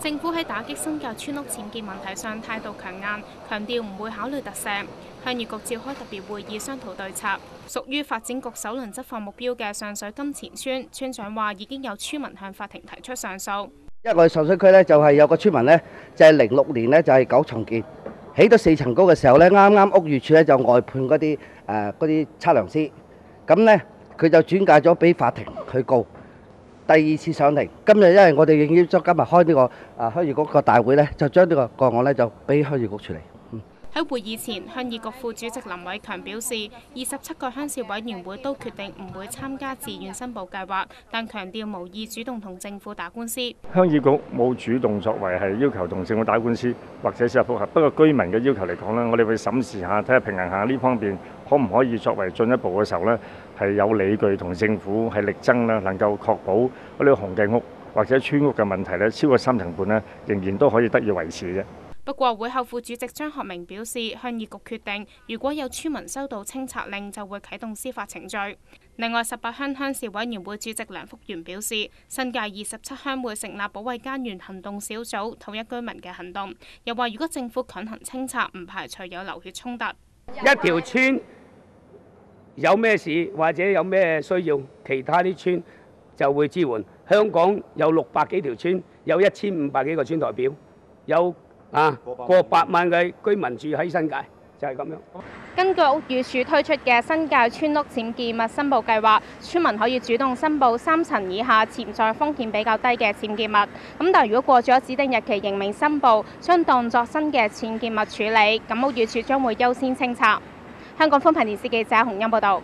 政府喺打擊新界村屋僭建問題上態度強硬，強調唔會考慮特赦。鄉議局召開特別會議商討對策。屬於發展局首輪執法目標嘅上水金錢村，村長話已經有村民向法庭提出上訴。因為我哋上水區呢，就係有個村民呢，就係06年呢，就係9重建，起到4層高嘅時候呢，啱啱屋宇署呢就外判嗰啲測量師，咁呢，佢就轉介咗俾法庭去告。第二次上庭，今日因為我哋已經今日開呢個鄉議局個大會呢，就將呢個個案呢就俾鄉議局處理。喺會議前，鄉議局副主席林偉強表示，27個鄉事委員會都決定唔會參加自願申報計劃，但強調無意主動同政府打官司。鄉議局冇主動作為係要求同政府打官司或者司法覆核，不過居民嘅要求嚟講呢，我哋會審視下，睇下平衡下呢方面可唔可以作為進一步嘅時候呢，係有理據同政府係力爭啦，能夠確保嗰啲紅記屋或者村屋嘅問題呢，超過3層半呢，仍然都可以得以維持嘅。不過，會後副主席張學明表示，鄉議局決定，如果有村民收到清拆令，就會啟動司法程序。另外，18鄉鄉事委員會主席梁福元表示，新界27鄉會成立保衛家園行動小組，統一居民嘅行動。又話，如果政府強行清拆，唔排除有流血衝突。一條村有咩事或者有咩需要，其他啲村就會支援。香港有600幾條村，有1500幾個村代表，有過百萬嘅居民住喺新界，就係咁樣。根據屋宇署推出嘅新界村屋僭建物申報計劃，村民可以主動申報3層以下潛在風險比較低嘅僭建物。咁但係如果過咗指定日期仍未申報，將當作新嘅僭建物處理，咁屋宇署將會優先清拆。香港寬頻電視記者洪欣報道。